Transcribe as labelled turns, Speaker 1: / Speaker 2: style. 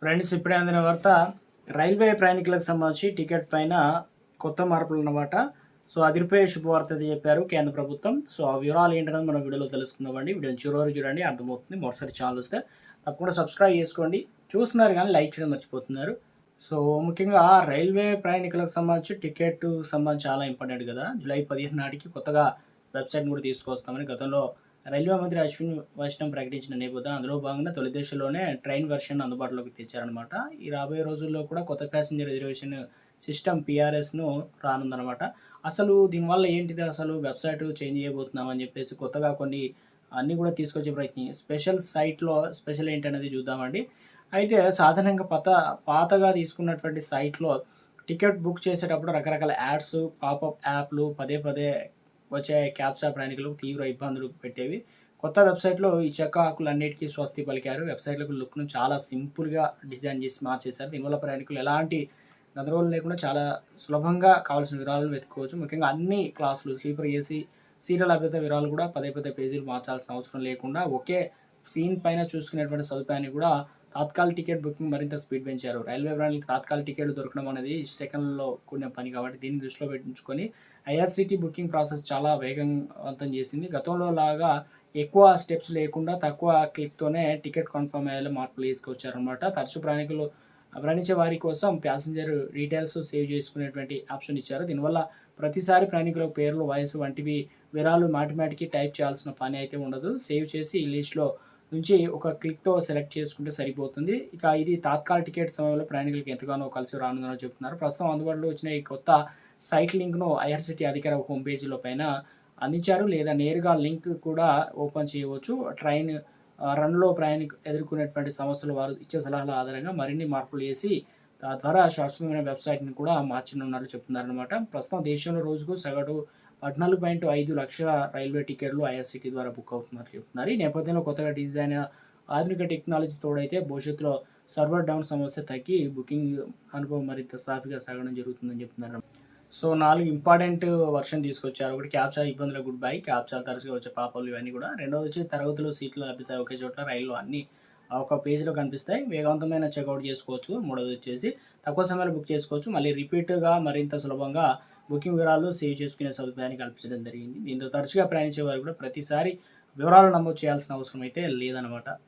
Speaker 1: Friends, ఇప్పుడే అందిన వార్త. రైల్వే ప్రయాణికులకు సంబంధించి టికెట్ పైన కొత్త మార్పులు అన్నమాట. సో అదిరిపోయే శుభవార్త అయితే చెప్పారు కేంద్ర ప్రభుత్వం. సో ఆ వివరాలు ఏంటనేది మనం వీడియోలో తెలుసుకుందామండి. వీడియోని చివరి వరకు చూడండి, అర్థమవుతుంది. మొదటిసారి ఛానల్ వస్తే తప్పకుండా సబ్స్క్రైబ్ చేసుకోండి. చూస్తున్నారు కానీ లైక్ చేయడం మర్చిపోతున్నారు. సో ముఖ్యంగా రైల్వే ప్రయాణికులకు సంబంధించి టికెట్ సంబంధించి చాలా ఇంపార్టెంట్ కదా. జూలై 15 నాటికి కొత్తగా వెబ్సైట్ని కూడా తీసుకొస్తామని గతంలో రైల్వే మంత్రి అశ్విన్ వైష్ణవ్ ప్రకటించిన నేపథ్యం. అందులో భాగంగా తొలి దశలోనే ట్రైన్ వెర్షన్ అందుబాటులోకి తెచ్చారనమాట. ఈ రాబోయే రోజుల్లో కూడా కొత్త ప్యాసింజర్ రిజర్వేషన్ సిస్టమ్ పిఆర్ఎస్ను రానుందనమాట. అసలు దీనివల్ల ఏంటిది, అసలు వెబ్సైట్ చేంజ్ చేయబోతున్నామని చెప్పేసి కొత్తగా కొన్ని అన్నీ కూడా తీసుకొచ్చే ప్రయత్నం. స్పెషల్ సైట్లో స్పెషల్ ఏంటనేది చూద్దామండి. అయితే సాధారణంగా పాతగా తీసుకున్నటువంటి సైట్లో టికెట్ బుక్ చేసేటప్పుడు రకరకాల యాడ్స్, పాపప్ యాప్లు పదే పదే వచ్చే క్యాప్సా ప్రయాణికులకు తీవ్ర ఇబ్బందులు పెట్టేవి. కొత్త వెబ్సైట్‌లో ఈ చెక్క ఆకులన్నిటికీ స్వస్తి పలికారు. వెబ్సైట్‌లకు లుక్‌ను చాలా సింపుల్‌గా డిజైన్ చేసి మార్చేశారు. దీనివల్ల ప్రయాణికులు ఎలాంటి గందరగోళం లేకుండా చాలా సులభంగా కావాల్సిన వివరాలను వెతుక్కోవచ్చు. ముఖ్యంగా అన్ని క్లాసులు, స్లీపర్ ఏసీ సీట్ల లభ్యత వివరాలు కూడా పదే పదే పేజీలు మార్చాల్సిన అవసరం లేకుండా ఒకే స్క్రీన్ పైన చూసుకునేటువంటి సదుపాయాన్ని కూడా తాత్కాలిక టికెట్ బుకింగ్ మరింత స్పీడ్ పెంచారు. రైల్వే ప్రయాణికులకు తాత్కాలిక టికెట్లు దొరకడం అనేది సెకన్లలో కూడిన పని కాబట్టి దీన్ని దృష్టిలో పెట్టించుకొని ఐఆర్సీటీ బుకింగ్ ప్రాసెస్ చాలా వేగవంతం చేసింది. గతంలో లాగా ఎక్కువ స్టెప్స్ లేకుండా తక్కువ క్లిక్‌తోనే టికెట్ కన్ఫర్మ్ అయ్యేలా మార్పులు తీసుకొచ్చారనమాట. తరచూ ప్రయాణికులు ప్రయాణించే వారి కోసం ప్యాసింజర్ డీటెయిల్స్ సేవ్ చేసుకునేటువంటి ఆప్షన్ ఇచ్చారు. దీనివల్ల ప్రతిసారి ప్రయాణికుల పేర్లు, వయసు వంటివి వివరాలు మాటిమాటికి టైప్ చేయాల్సిన పని అయితే ఉండదు. సేవ్ చేసి ఈ లిస్ట్‌లో నుంచి ఒక క్లిక్‌తో సెలెక్ట్ చేసుకుంటే సరిపోతుంది. ఇక ఇది తాత్కాలిక టికెట్ సమయంలో ప్రయాణికులకు ఎంతగానో కలిసి రానుందని చెప్తున్నారు. ప్రస్తుతం అందుబాటులో వచ్చిన ఈ కొత్త సైట్ లింక్‌ను ఐఆర్‌సీటీ అధికార హోమ్ పేజీలో పైన అందించారు. లేదా నేరుగా లింక్ కూడా ఓపెన్ చేయవచ్చు. ట్రైన్ రన్‌లో ప్రయాణికులు ఎదుర్కొనేటువంటి సమస్యలు వారు ఇచ్చే సలహాల ఆధారంగా మరిన్ని మార్పులు చేసి తద్వారా శాశ్వతమైన వెబ్సైట్‌ని కూడా మార్చనున్నట్లు చెప్తున్నారనమాట. ప్రస్తుతం దేశంలో రోజుకు సగటు 14.5 లక్షల రైల్వే టికెట్లు ఐఆర్‌సీటీ ద్వారా బుక్ అవుతున్నట్లు చెప్తున్నారు. ఈ నేపథ్యంలో కొత్తగా డిజైన్ అయిన ఆధునిక టెక్నాలజీ తోడైతే భవిష్యత్తులో సర్వర్ డౌన్ సమస్య తగ్గి బుకింగ్ అనుభవం మరింత సాఫీగా సాగడం జరుగుతుందని చెప్తున్నారు. సో 4 ఇంపార్టెంట్ వర్షన్ తీసుకొచ్చారు. ఒకటి క్యాప్చా ఇబ్బందుల గుడ్ బై, క్యాప్చాలు తరచుగా వచ్చే పాపలు ఇవన్నీ కూడా. రెండోది వచ్చి తరగతులు, సీట్ల లభ్యత ఒకే చోట రైల్లో అన్నీ ఒక పేజీలో కనిపిస్తాయి. వేగవంతమైన చెక్అవుట్ చేసుకోవచ్చు. మూడోది వచ్చేసి తక్కువ సమయంలో బుక్ చేసుకోవచ్చు. మళ్ళీ రిపీట్‌గా మరింత సులభంగా బుకింగ్ వివరాలు సేవ్ చేసుకునే సదుపాయాన్ని కల్పించడం జరిగింది. దీంతో తరచుగా ప్రయాణించే వారు కూడా ప్రతిసారి వివరాలు నమోదు చేయాల్సిన అవసరం అయితే లేదనమాట.